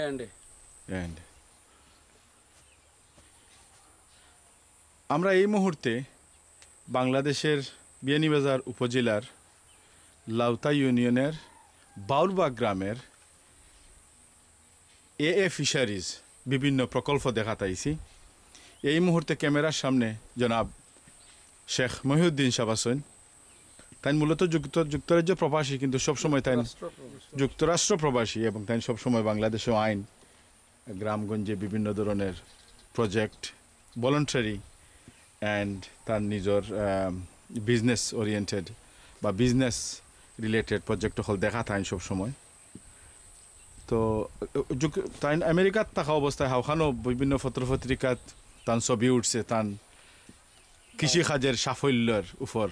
And and আমরা এই মুহূর্তে বাংলাদেশের বিয়ানীবাজার উপজেলার লাউতা ইউনিয়নের বাউলবাগ গ্রামের ফিশারিজ বিভিন্ন প্রকল্প দেখাতাইছি। এই মুহূর্তে ক্যামেরার সামনে জনাব শেখ মহিউদ্দিন সাহেব আছেন। তাই মূলত যুক্তরাজ্য প্রবাসী, কিন্তু সবসময় তাই যুক্তরাষ্ট্র প্রবাসী, এবং তাই সবসময় বাংলাদেশে আইন গ্রামগঞ্জে বিভিন্ন ধরনের প্রজেক্ট ভলেন্টারি অ্যান্ড তার নিজের বিজনেস ওরিয়েন্টেড বা বিজনেস রিলেটেড প্রজেক্ট হল দেখা থাকেন সবসময়। তো তাই আমেরিকাত থাকা অবস্থায় হাওখানো বিভিন্ন পত্রপত্রিকাত তান ছবি উঠছে তান কৃষিকাজের সাফল্যের উপর,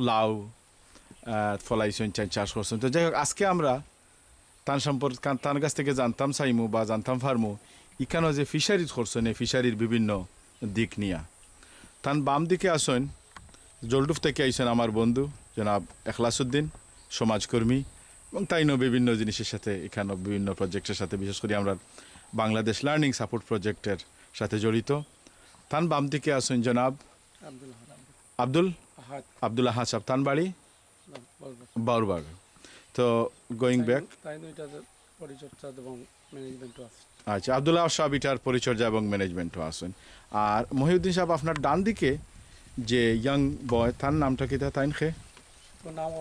লাউ ফলাইছেন, চাষ করছেন। তো যাই হোক, আজকে আমরা তার সম্পর্কে তার কাছ থেকে জানতাম চাইমু বা জানতাম ফার্মু ইখানো যে ফিশারিজ করছেন, এই ফিশারির বিভিন্ন দিক নিয়া। তান বাম দিকে আসেন জলডুফ থেকে আইসেন আমার বন্ধু জনাব এখলাসউদ্দিন, সমাজকর্মী, এবং তাইনও বিভিন্ন জিনিসের সাথে এখানে বিভিন্ন প্রজেক্টের সাথে, বিশেষ করে আমরা বাংলাদেশ লার্নিং সাপোর্ট প্রজেক্টের সাথে জড়িত। তান বাম দিকে আসেন জনাব আব্দুল আহাদ সাহেব, তান বাড়ি বাউরবাগ। তো গোয়িং ব্যাক, পরিচর্যা এবং ম্যানেজমেন্টও আছে। আচ্ছা, আব্দুল্লাহ সাহেব ইটার পরিচর্যা এবং ম্যানেজমেন্টও আছেন। আর মহিউদ্দিন সাহেব আপনার ডান দিকে যে ইয়াং বয়, তার নামটা কি তাইন খে? নাম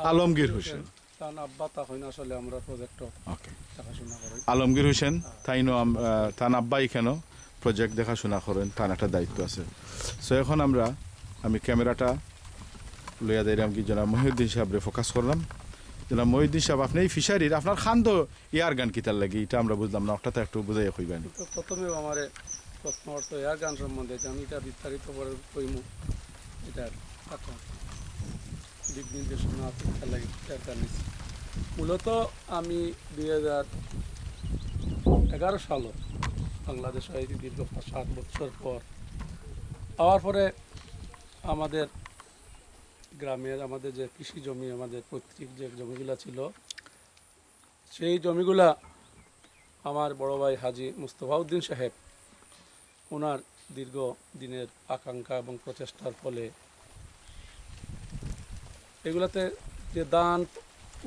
আলমগীর হোসেন। তার আব্বা তা হয় না, আসলে আমরা প্রজেক্ট ওকে, দেখাশোনা করি। আলমগীর হোসেন তাইনও তান আব্বা এখানেও প্রজেক্ট দেখাশোনা করেন, তার একটা দায়িত্ব আছে। সো এখন আমি ক্যামেরাটা লইয়া দিলাম কি জনাব মহিউদ্দিন সাহেবরে ফোকাস করলাম। জনাব মহিউদ্দিন সাহেব, আপনি এই ফিশারির আপনার খান্দ ইয়ার গান কিতার লাগে এটা আমরা বুঝলাম না, ওটা তো একটু বুঝাই কইবেন। তো প্রথমে আমার প্রশ্ন হচ্ছে এয়ার গান সম্বন্ধে, আমি এটা বিস্তারিত করে কইমু। এটার এখন দিক নির্দেশনা আছে, তার লাগে এয়ার গান নিচ্ছি। মূলত আমি 2011 সালে বাংলাদেশ হয়ে দীর্ঘ 7 বছর পর পাওয়ার পরে আমাদের গ্রামের আমাদের যে কৃষি জমি, আমাদের পৈতৃক যে জমিগুলা ছিল, সেই জমিগুলা আমার বড় ভাই হাজি মুস্তফা উদ্দিন সাহেব ওনার দীর্ঘ দিনের আকাঙ্ক্ষা এবং প্রচেষ্টার ফলে এগুলাতে যে ধান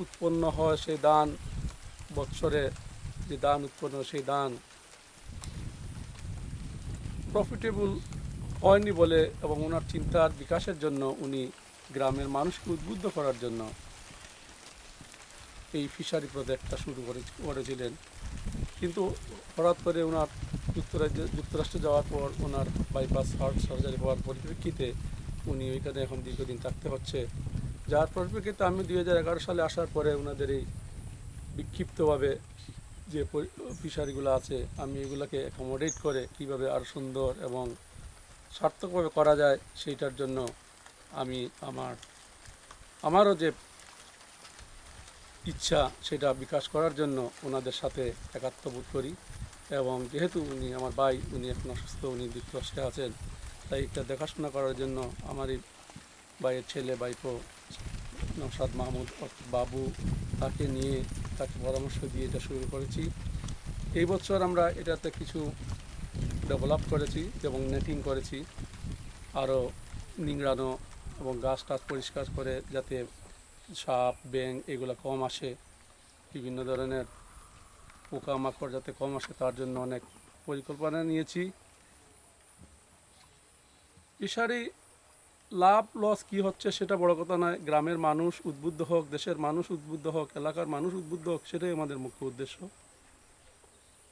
উৎপন্ন হয়, সেই ধান বৎসরে যে ধান উৎপন্ন, সেই ধান প্রফিটেবল হয়নি বলে, এবং ওনার চিন্তার বিকাশের জন্য উনি গ্রামের মানুষকে উদ্বুদ্ধ করার জন্য এই ফিশারি প্রজেক্টটা শুরু করেছিলেন। কিন্তু হঠাৎ করে ওনার যুক্তরাষ্ট্রে যাওয়ার পর ওনার বাইপাস হার্ট সার্জারি হওয়ার পরিপ্রেক্ষিতে উনি ওইখানে এখন দীর্ঘদিন থাকতে হচ্ছে। যার পরিপ্রেক্ষিতে আমি 2011 সালে আসার পরে ওনাদের এই বিক্ষিপ্তভাবে যে ফিশারিগুলো আছে, আমি এগুলোকে অ্যাকোমোডেট করে কীভাবে আরও সুন্দর এবং সার্থকভাবে করা যায় সেইটার জন্য আমি আমারও যে ইচ্ছা সেটা বিকাশ করার জন্য ওনাদের সাথে একাত্মবোধ করি। এবং যেহেতু উনি আমার ভাই, উনি এখন অসুস্থ, উনি যুক্তরাষ্ট্রে আছেন, তাই এটা দেখাশোনা করার জন্য আমারই ভাইয়ের ছেলে ভাইপো নওশাদ মাহমুদ বাবু, তাকে নিয়ে তাকে পরামর্শ দিয়ে এটা শুরু করেছি। এই বছর আমরা এটাতে কিছু ডেভেলপ করেছি এবং নেটিং করেছি, আরও নিংড়ানো এবং গাছ পরিষ্কার করে যাতে সাপ ব্যাঙ এগুলো কম আসে, বিভিন্ন ধরনের পোকামাকড় যাতে কম আসে তার জন্য অনেক পরিকল্পনা নিয়েছি। ফিশারি লাভ লস কি হচ্ছে সেটা বড় কথা নয়, গ্রামের মানুষ উদ্বুদ্ধ হোক, দেশের মানুষ উদ্বুদ্ধ হোক, এলাকার মানুষ উদ্বুদ্ধ হোক, সেটাই আমাদের মুখ্য উদ্দেশ্য।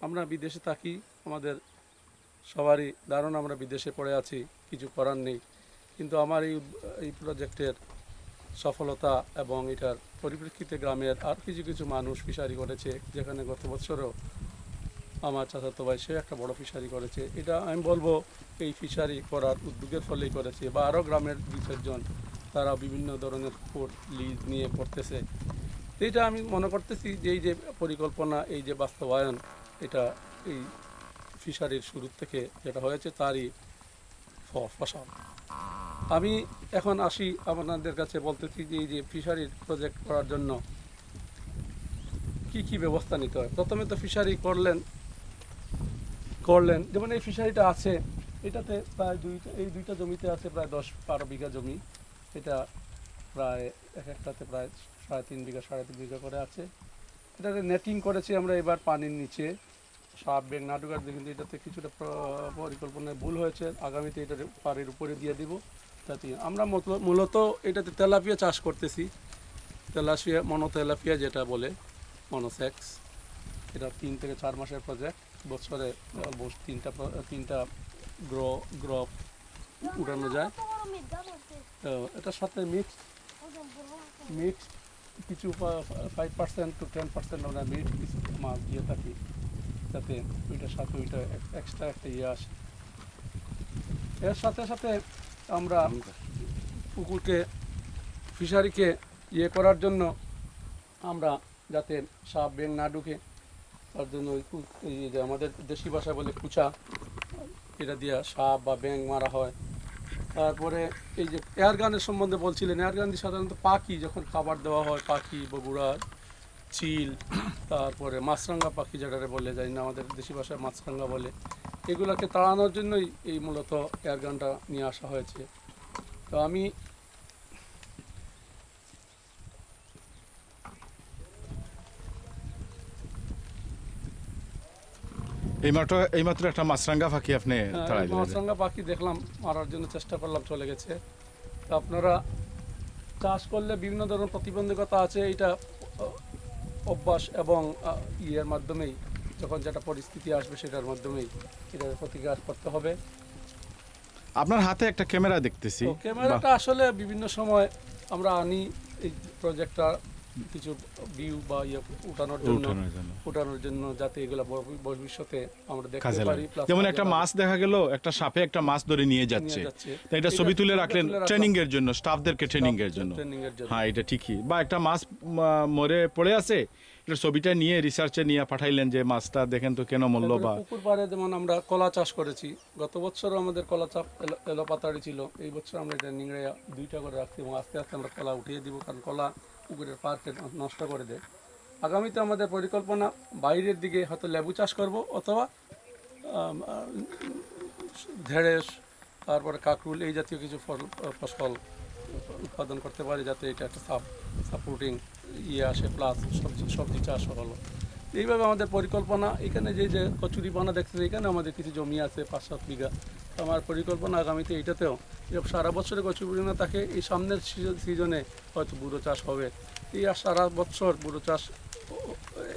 আমরা বিদেশে থাকি, আমাদের সবারই ধারণা আমরা বিদেশে পড়ে আছি, কিছু করার নেই। কিন্তু আমার এই প্রজেক্টের সফলতা এবং এটার পরিপ্রেক্ষিতে গ্রামের আর কিছু মানুষ ফিশারি করেছে, যেখানে গত বছরও আমার চাচাতো ভাই সে একটা বড় ফিশারি করেছে। এটা আমি বলবো এই ফিশারি করার উদ্যোগের ফলেই করেছে, বা আরও গ্রামের 2-4 জন তারা বিভিন্ন ধরনের লিজ নিয়ে পড়তেছে। এইটা আমি মনে করতেছি যে এই যে পরিকল্পনা, এই যে বাস্তবায়ন, এটা এই ফিশারির শুরু থেকে যেটা হয়েছে তারই ফসল। আমি এখন আসি আপনাদের কাছে বলতেছি যে এই যে ফিশারির প্রজেক্ট করার জন্য কি কি ব্যবস্থা নিতে হয়। প্রথমে তো ফিশারি করলেন, যেমন এই ফিশারিটা আছে, এটাতে প্রায় এই দুইটা জমিতে আছে প্রায় 10-12 বিঘা জমি। এটা প্রায় এক একটাতে প্রায় 3.5 বিঘা 3.5 বিঘা করে আছে। এটাতে নেটিং করেছি আমরা এবার পানির নিচে, সাপ বেগ না ঢোকার দিয়ে, কিন্তু এটাতে কিছুটা পরিকল্পনায় ভুল হয়েছে। আগামীতে এটা পাড়ের উপরে দিয়ে দিব। তাতে আমরা মূলত এটাতে তেলাপিয়া চাষ করতেছি। তেলাপিয়া যেটা বলে মনোসেক্স, এটা 3 থেকে 4 মাসের প্রজেক্ট। বছরে অলমোস্ট তিনটা গ্রপ উঠানো যায়। তো এটার সাথে মিক্স কিছু 5% to 10% আমরা কিছু মাছ দিয়ে থাকি, যাতে ওইটার সাথে ওইটা এক্সট্রা একটা আসে। এর সাথে সাথে আমরা পুকুরকে, ফিশারিকে করার জন্য আমরা যাতে সাপ বেং না ঢুকে, তার জন্য ওই যে আমাদের দেশি ভাষায় বলে কুচা, এটা দিয়ে সাপ বা ব্যাঙ মারা হয়। তারপরে এই যে এয়ার গানের সম্বন্ধে বলছিলেন, এয়ার গান দিয়ে সাধারণত পাখি যখন খাবার দেওয়া হয়, পাখি, বগুড়া, চিল, তারপরে মাছরাঙ্গা পাখি যেটারে বলে, যাই না আমাদের দেশি ভাষায় মাছরাঙ্গা বলে, এগুলোকে তাড়ানোর জন্যই এই মূলত এয়ার গানটা নিয়ে আসা হয়েছে। তো আমি এইমাত্র একটা মাছরাঙ্গা পাখি আপনি তাড়াই দিলেন। মাছরাঙ্গা পাখি দেখলাম, মারার জন্য চেষ্টা করলাম, চলে গেছে। তো আপনারা চাষ করলে বিভিন্ন ধরনের প্রতিবন্ধকতা আছে, এটা অভ্যাস এবং ইয়ের মাধ্যমেই, যখন যেটা পরিস্থিতি আসবে সেটার মাধ্যমেই এটা প্রতিকার করতে হবে। আপনার হাতে একটা ক্যামেরা দেখতেছি। তো ক্যামেরাটা আসলে বিভিন্ন সময় আমরা আনি এই প্রজেক্টটা কিছু ভিউ বা উঠানোর জন্য যাতে এগুলো ভবিষ্যতে আমরা দেখতে পারি। যেমন একটা মাছ দেখা গেল, একটা সাপে একটা মাছ ধরে নিয়ে যাচ্ছে, তো এটা ছবি তুলে রাখলেন ট্রেনিং এর জন্য, স্টাফদেরকে ট্রেনিং এর জন্য। হ্যাঁ, এটা ঠিকই। বা একটা মাছ মরে পড়ে আছে, এটা ছবিটা নিয়ে রিসার্চে নিয়ে পাঠাইলেন যে মাছটা দেখেন তো কেন মূল্য। বা পুকুর পাড়ে যেমন আমরা কলা চাষ করেছি, গত বছরও আমাদের কলা চাপ এলো পাতাড়ি ছিল, এই বছর আমরা এটা নিংড়ে 2টা করে রাখছি এবং আস্তে আস্তে আমরা কলা উঠিয়ে দিব, কারণ কলা পুকুরের পাড়কে নষ্ট করে দেয়। আগামীতে আমাদের পরিকল্পনা বাইরের দিকে হয়তো লেবু চাষ করব, অথবা ঢেঁড়স, তারপরে কাঁকরুল, এই জাতীয় কিছু ফসল উৎপাদন করতে পারি, যাতে এটা একটা সাপোর্টিং আসে, প্লাস সবজি চাষ হলো। এইভাবে আমাদের পরিকল্পনা। এখানে যে কচুরিপানা দেখতেছে, এখানে আমাদের কিছু জমি আছে 5-7 বিঘা। আমার পরিকল্পনা আগামীতে এইটাতেও, সারা বছরে কচুরিপানা থাকে, এই সামনের সিজনে হয়তো বুড়ো চাষ হবে। এই আর সারা বছর বুড়ো চাষ,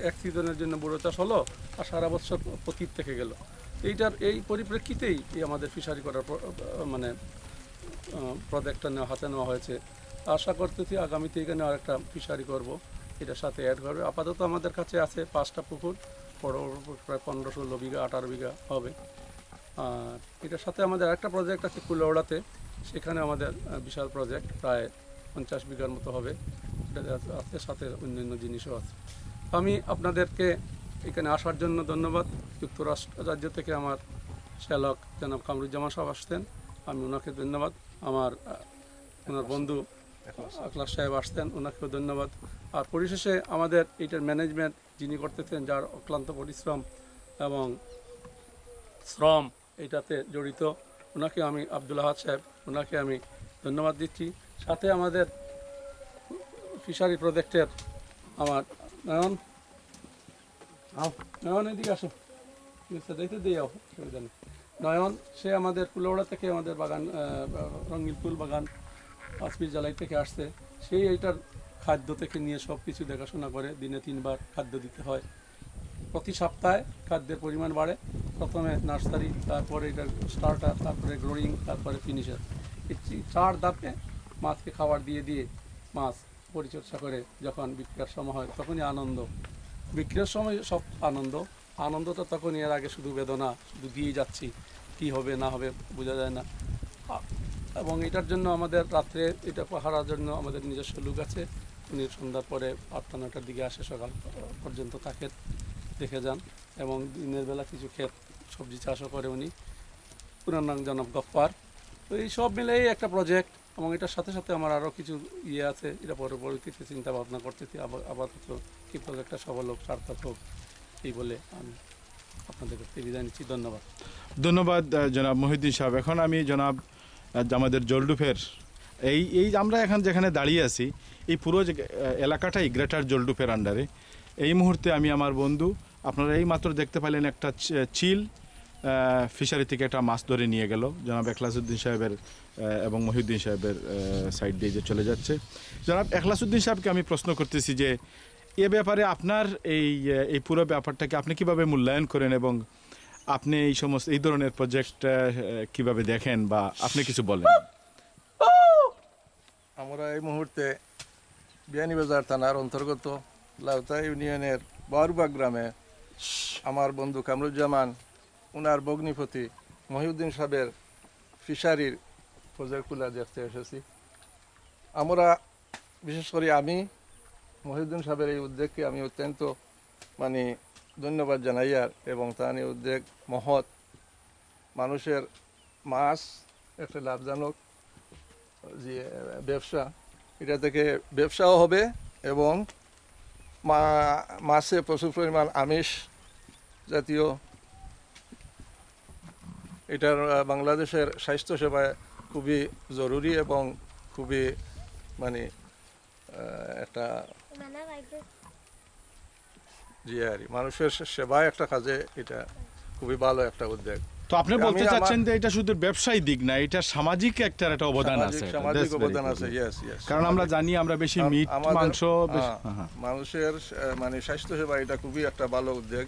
এক সিজনের জন্য বুড়ো চাষ হলো, আর সারা বছর পতিত থেকে গেল। এই পরিপ্রেক্ষিতেই এই আমাদের ফিশারি করার মানে প্রজেক্টটা হাতে নেওয়া হয়েছে। আশা করতেছি আগামীতে এখানে আর একটা ফিশারি করব, এটার সাথে অ্যাড করবে। আপাতত আমাদের কাছে আছে 5টা পুকুর, বড় প্রায় 15-16 বিঘা 18 বিঘা হবে। আর এটার সাথে আমাদের আরেকটা প্রজেক্ট আছে কুলাউড়াতে, সেখানে আমাদের বিশাল প্রজেক্ট, প্রায় 50 বিঘার মতো হবে। এটা আছে, সাথে অন্যান্য জিনিসও আছে। আমি আপনাদেরকে এখানে আসার জন্য ধন্যবাদ। যুক্তরাষ্ট্র রাজ্য থেকে আমার শ্যালক জনাব কামরুজ্জামান সাহেব আসতেন, আমি ওনাকে ধন্যবাদ। ওনার বন্ধু আখলাস সাহেব আসতেন, ওনাকেও ধন্যবাদ। আর পরিশেষে আমাদের এইটার ম্যানেজমেন্ট যিনি করতেছেন, যার অক্লান্ত পরিশ্রম এবং শ্রম এটাতে জড়িত, ওনাকে আমি, আব্দুল আহাদ সাহেব, ওনাকে আমি ধন্যবাদ দিচ্ছি। সাথে আমাদের ফিশারি প্রজেক্টের আমার নয়ন এদিকে আসো, দেখতে দিয়ে যাও, সুবিধা নেই। নয়ন, সে আমাদের কুলৌড়া থেকে, আমাদের বাগান রঙিন ফুল বাগান আসপির জ্বালাই থেকে আসছে। সেই এইটার খাদ্য থেকে নিয়ে সব কিছু দেখাশোনা করে, দিনে 3 বার খাদ্য দিতে হয়। প্রতি সপ্তাহে খাদ্যের পরিমাণ বাড়ে, প্রথমে নার্সারি, তারপরে এটার স্টার্টার, তারপরে গ্রোয়িং, তারপরে ফিনিশার। এই 4 ধাপে মাছকে খাবার দিয়ে মাছ পরিচর্যা করে যখন বিক্রিয়ার সময় হয়, তখনই আনন্দ। বিক্রিয়ার সময় সব আনন্দটা তখনই, এর আগে শুধু বেদনা, শুধু দিয়ে যাচ্ছি, কি হবে না হবে বোঝা যায় না। এবং এটার জন্য আমাদের রাত্রে এটা পাহারার জন্য আমাদের নিজস্ব লোক আছে, উনি সন্ধ্যার পরে 8টা-9টার দিকে আসে, সকাল পর্যন্ত থাকে, দেখে যান। এবং দিনের বেলা কিছু ক্ষেত সবজি চাষও করে উনি, ওনার নাম জনাব গফফার। তো এই সব মিলেই একটা প্রজেক্ট, এবং এটার সাথে সাথে আমার আরও কিছু ইয়ে আছে, এটা পরবর্তীতে চিন্তা ভাবনা করতেছি। আপাতত কি প্রজেক্টটা সফল হোক, সার্থক হোক, এই বলে আমি আপনাদের কাছে বিদায় নিচ্ছি। ধন্যবাদ। ধন্যবাদ জনাব মহিউদ্দিন সাহেব। এখন আমি জনাব আমাদের জলডুপের এই এই আমরা এখন যেখানে দাঁড়িয়ে আছি, এই পুরো যে এলাকাটাই গ্রেটার জলডুপের আন্ডারে। এই মুহূর্তে আমি আমার বন্ধু, আপনারা এই মাত্র দেখতে পেলেন একটা চিল ফিশারি থেকে একটা মাছ ধরে নিয়ে গেল জনাব এখলাসউদ্দিন সাহেবের এবং মহিউদ্দিন সাহেবের সাইড দিয়ে যে চলে যাচ্ছে। জনাব এখলাসউদ্দিন সাহেবকে আমি প্রশ্ন করতেছি যে এ ব্যাপারে আপনার এই পুরো ব্যাপারটাকে আপনি কিভাবে মূল্যায়ন করেন এবং আপনি এই সমস্ত এই ধরনের প্রজেক্ট কিভাবে দেখেন বা আপনি কিছু বলেন? আমরা এই মুহূর্তে বিয়ানীবাজার থানার অন্তর্গত লাউতা ইউনিয়নের বারুবাগ গ্রামে আমার বন্ধু কামরুজ্জামান উনার ভগ্নিপতি মহিউদ্দিন সাহেবের ফিশারির প্রজেক্টগুলো দেখতে এসেছি। আমরা বিশেষ করে আমি মহিউদ্দিন সাহেবের এই উদ্যোগকে আমি অত্যন্ত ধন্যবাদ জানাই এবং তার এই উদ্যোগ মহৎ। মানুষের মাছ একটা লাভজনক যে ব্যবসা, এটা থেকে ব্যবসাও হবে এবং মাছে প্রচুর পরিমাণ আমিষ জাতীয়, এটার বাংলাদেশের স্বাস্থ্যসেবায় খুবই জরুরি এবং খুবই একটা মানুষের সেবায় একটা কাজে এটা খুবই ভালো একটা উদ্যোগ। তো আপনি বলতে চাচ্ছেন যে এটা শুধু ব্যবসায়ী দিক না, এটা সামাজিক একটা অবদান আছে। সামাজিক অবদান আছে, কারণ আমরা জানি আমরা বেশি মিট মাংস মানুষের স্বাস্থ্য সেবা, এটা খুবই একটা ভালো উদ্যোগ।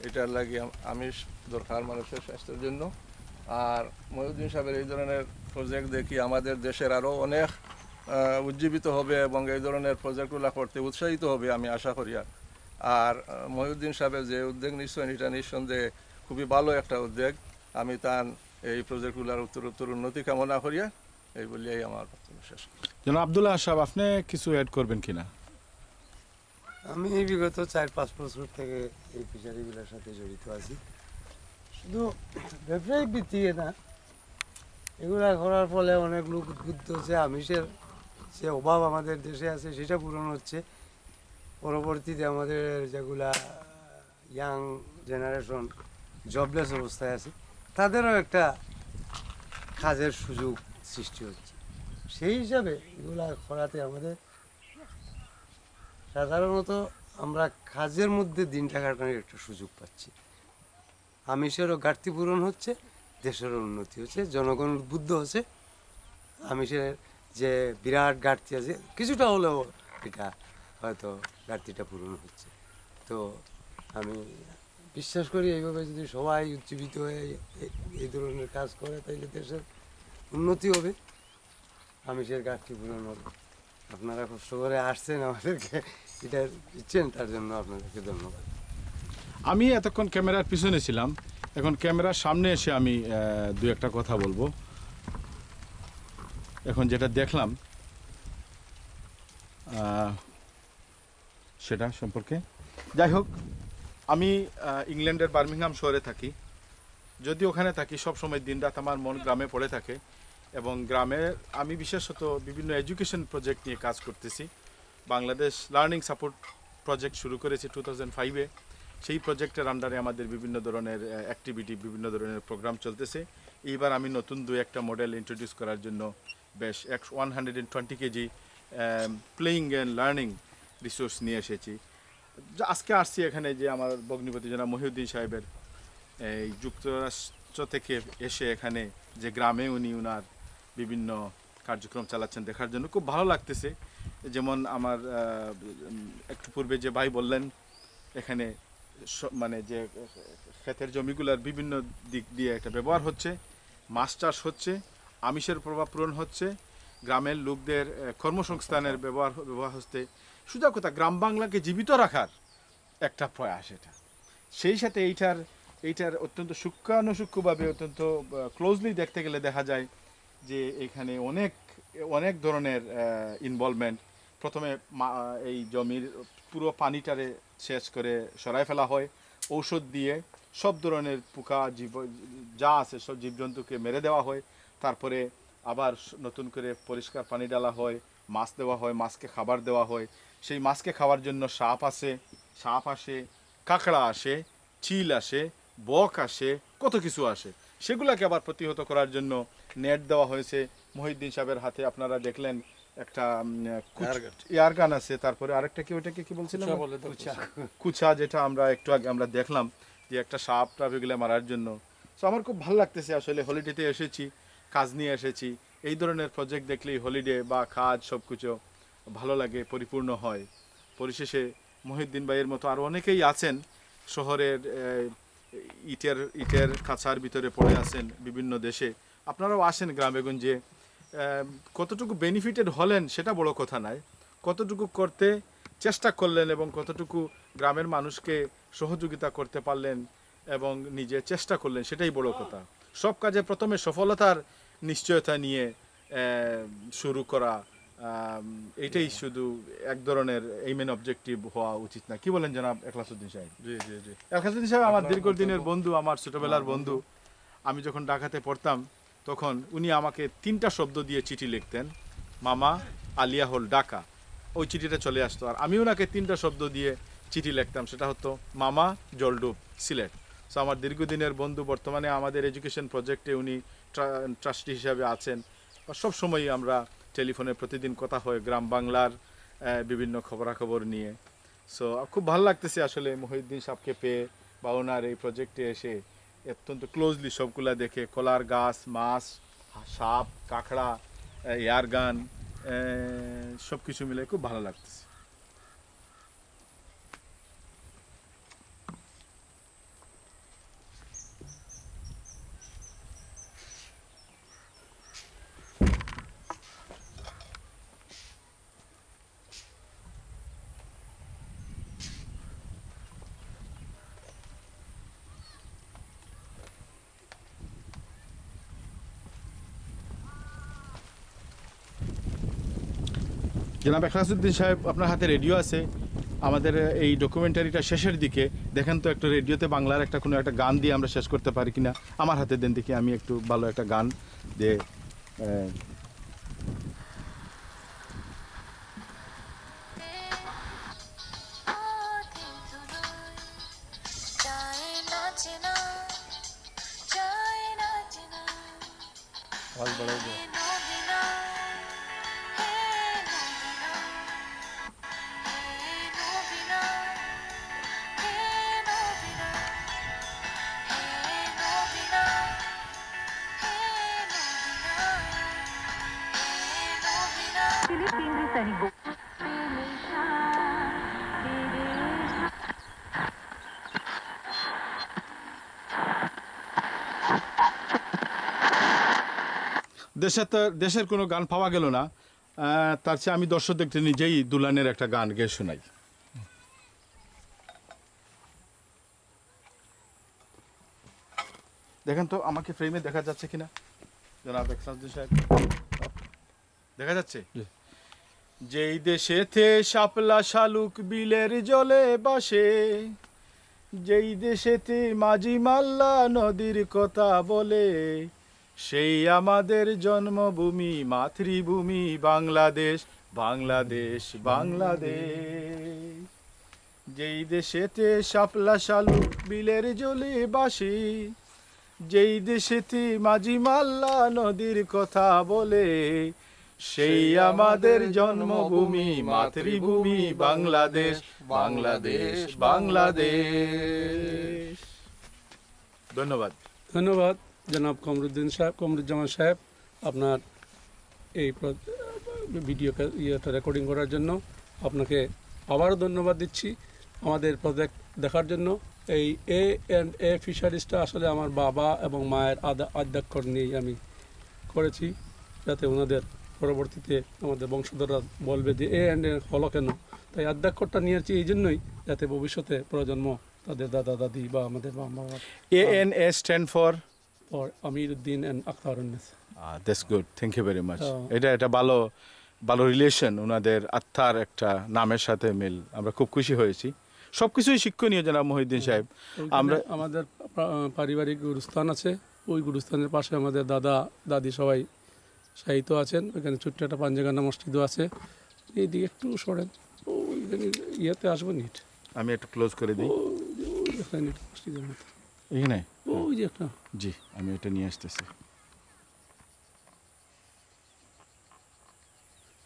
এটার লাগে আমিষ দরকার মানুষের স্বাস্থ্যের জন্য। আর মহিউদ্দিন সাহেবের এই ধরনের প্রজেক্ট দেখি আমাদের দেশের আরও অনেক উজ্জীবিত হবে এবং এই ধরনের প্রজেক্টগুলো করতে উৎসাহিত হবে আমি আশা করি। আর মহিউদ্দিন সাহেবের যে উদ্যোগ নিশ্চয়ই এটা নিঃসন্দেহে খুবই ভালো একটা উদ্যোগ। আমি তার এই প্রজেক্টগুলোর উত্তর উন্নতি কামনা করিয়া এই বলিয়াই আমার বক্তব্য শেষ। জনাব আব্দুল্লাহ সাহেব, আপনি কিছু অ্যাড করবেন কিনা? আমি বিগত 4-5 বছর থেকে এই ফিশারিগুলোর সাথে জড়িত আছি। শুধু ব্যবসায়িক ভিত্তিতে না, এগুলা করার ফলে অনেক লোক উদ্বুদ্ধ হচ্ছে। আমিষের যে অভাব আমাদের দেশে আছে সেটা পূরণ হচ্ছে। পরবর্তীতে আমাদের যেগুলা ইয়াং জেনারেশন জবলেস অবস্থায় আছে, তাদেরও একটা কাজের সুযোগ সৃষ্টি হচ্ছে। সেই হিসাবে এগুলা করাতে আমাদের সাধারণত আমরা কাজের মধ্যে দিনটা কাটানোর একটা সুযোগ পাচ্ছি। আমিষেরও ঘাটতি পূরণ হচ্ছে, দেশেরও উন্নতি হচ্ছে, জনগণ উদ্বুদ্ধ হচ্ছে। আমিষের যে বিরাট ঘাটতি আছে, কিছুটা হলেও এটা হয়তো ঘাটতিটা পূরণ হচ্ছে। তো আমি বিশ্বাস করি এইভাবে যদি সবাই উজ্জীবিত হয়ে এই ধরনের কাজ করে, তাইলে দেশের উন্নতি হবে, আমিষের ঘাটতি পূরণ হবে। আপনারা কষ্ট করে আসছেন, আমাদেরকে এটা দিচ্ছেন, তার জন্য আপনাদেরকে ধন্যবাদ। আমি এতক্ষণ ক্যামেরার পিছনে ছিলাম, এখন ক্যামেরার সামনে এসে আমি দু একটা কথা বলবো। এখন যেটা দেখলাম সেটা সম্পর্কে, যাই হোক, আমি ইংল্যান্ডের বার্মিংহাম শহরে থাকি। যদি ওখানে থাকি সবসময় দিনরাত আমার মন গ্রামে পড়ে থাকে এবং গ্রামে আমি বিশেষত বিভিন্ন এডুকেশন প্রজেক্ট নিয়ে কাজ করতেছি। বাংলাদেশ লার্নিং সাপোর্ট প্রজেক্ট শুরু করেছি 2005-এ। সেই প্রজেক্টের আন্ডারে আমাদের বিভিন্ন ধরনের অ্যাক্টিভিটি, বিভিন্ন ধরনের প্রোগ্রাম চলতেছে। এইবার আমি নতুন একটা মডেল ইন্ট্রোডিউস করার জন্য বেশ 120 KG playing and learning resource নিয়ে এসেছি। আজকে আসছি এখানে যে আমার ভগ্নিপতি জনাব মহিউদ্দিন সাহেবের এই যুক্তরাষ্ট্র থেকে এসে এখানে যে গ্রামে উনি ওনার বিভিন্ন কার্যক্রম চালাচ্ছেন দেখার জন্য খুব ভালো লাগতেছে। যেমন আমার একটু পূর্বে যে ভাই বললেন, এখানে যে ক্ষেতের জমিগুলোর বিভিন্ন দিক দিয়ে একটা ব্যবহার হচ্ছে, মাছ চাষ হচ্ছে, আমিষের প্রভাব পূরণ হচ্ছে, গ্রামের লোকদের কর্মসংস্থানের ব্যবহার হচ্ছে। সোজা কথা, গ্রাম বাংলাকে জীবিত রাখার একটা প্রয়াস এটা। সেই সাথে এইটার অত্যন্ত সূক্ষ্মানুসূক্ষ্মভাবে অত্যন্ত ক্লোজলি দেখতে গেলে দেখা যায় যে এখানে অনেক ধরনের ইনভলভমেন্ট। প্রথমে এই জমির পুরো পানিটারে শেষ করে সরাই ফেলা হয়, ঔষধ দিয়ে সব ধরনের পোকা যা আছে সব জীবজন্তুকে মেরে দেওয়া হয়। তারপরে আবার নতুন করে পরিষ্কার পানি ডালা হয়, মাছ দেওয়া হয়, মাছকে খাবার দেওয়া হয়। সেই মাছকে খাওয়ার জন্য সাপ আসে, কাঁকড়া আসে, চিল আসে, বক আসে, কত কিছু আসে। সেগুলোকে আবার প্রতিহত করার জন্য নেট দেওয়া হয়েছে মহিউদ্দিন সাহেবের হাতে। আপনারা দেখলেন একটা এয়ার গান আছে, তারপরে আরেকটা কি, ওইটাকে কি বলছিলাম, কুচা, যেটা আমরা একটু আগে আমরা দেখলাম যে একটা সাপ টাপ এগুলো মারার জন্য। তো আমার খুব ভালো লাগতেছে আসলে, হলিডেতে এসেছি, কাজ নিয়ে এসেছি। এই ধরনের প্রজেক্ট দেখলেই হলিডে বা কাজ সব কিছু ভালো লাগে, পরিপূর্ণ হয়। পরিশেষে মহিউদ্দিন ভাইয়ের মতো আরও অনেকেই আছেন শহরের ইটের কাছার ভিতরে পড়ে আছেন বিভিন্ন দেশে। আপনারাও আসেন গ্রামে গঞ্জে, কতটুকু বেনিফিটেড হলেন সেটা বড় কথা নয়, কতটুকু করতে চেষ্টা করলেন এবং কতটুকু গ্রামের মানুষকে সহযোগিতা করতে পারলেন এবং নিজে চেষ্টা করলেন, সেটাই বড় কথা। সব কাজে প্রথমে সফলতার নিশ্চয়তা নিয়ে শুরু করা, এটাই শুধু এক ধরনের এইমেন অবজেক্টিভ হওয়া উচিত না। কি বলেন জনাব এখলাসউদ্দিন সাহেব? জি জি জি। এখলাসউদ্দিন সাহেব আমার দীর্ঘদিনের বন্ধু, আমার ছোটবেলার বন্ধু। আমি যখন ঢাকাতে পড়তাম তখন উনি আমাকে 3টা শব্দ দিয়ে চিঠি লিখতেন, মামা, আলিয়া হল, ঢাকা। ওই চিঠিটা চলে আসতো। আর আমি ওনাকে 3টা শব্দ দিয়ে চিঠি লিখতাম, সেটা হতো মামা, জলডুব, সিলেট। সো আমার দীর্ঘদিনের বন্ধু, বর্তমানে আমাদের এডুকেশন প্রজেক্টে উনি ট্রাস্টি হিসাবে আছেন। সব সময়ই আমরা টেলিফোনে প্রতিদিন কথা হয় গ্রাম বাংলার বিভিন্ন খবরাখবর নিয়ে। সো খুব ভালো লাগতেছে আসলে মহিউদ্দিন সাহেবকে পেয়ে বা ওনার এই প্রজেক্টে এসে অত্যন্ত ক্লোজলি সবগুলা দেখে, কলার গাছ, মাছ, সাপ, কাঁকড়া, এয়ার গান, সব কিছু মিলে খুব ভালো লাগতেছে। জনাব এখলাসউদ্দিন সাহেব, আপনার হাতে রেডিও আছে। আমাদের এই ডকুমেন্টারিটা শেষের দিকে দেখেন তো একটু রেডিওতে বাংলার একটা কোনো একটা গান দিয়ে আমরা শেষ করতে পারি কিনা। আমার হাতে দেন দেখি, আমি একটু ভালো একটা গান দিয়ে আওয়াজ বাড়াই দাও। দেশের কোনো গান পাওয়া গেল না, তার চেয়ে আমি দর্শকদের নিজেই দুলানের একটা গান গেয়ে শোনাই। দেখেন তো আমাকে ফ্রেমে দেখা যাচ্ছে কিনা জনাব এখলাসউদ্দিন সাহেব, দেখা যাচ্ছে? যেই দেশেতে শাপলা শালুক বিলের জলে বাসে, যেই দেশেতে মাঝি মাল্লা নদীর কথা বলে, সেই আমাদের জন্মভূমি, মাতৃভূমি বাংলাদেশ, বাংলাদেশ, বাংলাদেশ। যেই দেশেতে শাপলা শালুক বিলের জলে বাসে, যেই দেশেতে মাঝি মাল্লা নদীর কথা বলে, সেই আমাদের জন্মভূমি, মাতৃভূমি বাংলাদেশ, বাংলাদেশ, বাংলাদেশ। ধন্যবাদ। ধন্যবাদ জনাব কমরুজ্জামান সাহেব, আপনার এই ভিডিও ইয়েটা রেকর্ডিং করার জন্য আপনাকে আবারও ধন্যবাদ দিচ্ছি আমাদের প্রজেক্ট দেখার জন্য। এই A&A ফিশারিজটা আসলে আমার বাবা এবং মায়ের আদ্যাক্ষর নিয়েই আমি করেছি, যাতে ওনাদের পরবর্তীতে আমাদের বংশধররা বলবে যে A&A হলো কেন। তাই আদ্যাক্ষরটা নিয়েছি এই জন্যই, যাতে ভবিষ্যতে প্রজন্ম তাদের দাদা দাদি বা আমাদের বাবা ANA stand for Amiruddin and Akhtarunnes. That's good, thank you very much. এটা ভালো ভালো রিলেশন, ওনাদের আত্মার একটা নামের সাথে মিল। আমরা খুব খুশি হয়েছি। সব কিছুই শিক্ষণীয় জনাব মহিউদ্দিন সাহেব। আমরা আমাদের পারিবারিক গুরুস্থান আছে, ওই গুরুস্থানের পাশে আমাদের দাদা দাদি সবাই শাহিত আছেন, ওইখানে ছোট্ট একটা পাঞ্জাগানা মসজিদও আছে। এইদিকে একটু সরেন, ওইখানে ইয়েতে আসবো নিট, আমি একটু ক্লোজ করে দিই ওই একটা নিট মসজিদের মতো, এখানে। ওই যে একটা। জি, আমি এটা নিয়ে আসতেছি।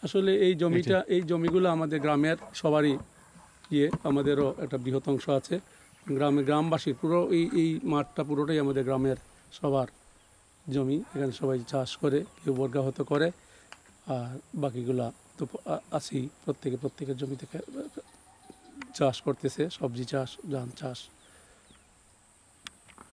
আসলে এই জমিটা, এই জমিগুলো আমাদের গ্রামের সবারই ইয়ে, আমাদেরও একটা বৃহৎ অংশ আছে গ্রামবাসীর। পুরো এই মাঠটা পুরোটাই আমাদের গ্রামের সবার জমি। এখানে সবাই চাষ করে, কেউ বর্গাহত করে, আর বাকিগুলা তো আছেই, প্রত্যেকের জমি থেকে চাষ করতেছে, সবজি চাষ, ধান চাষ।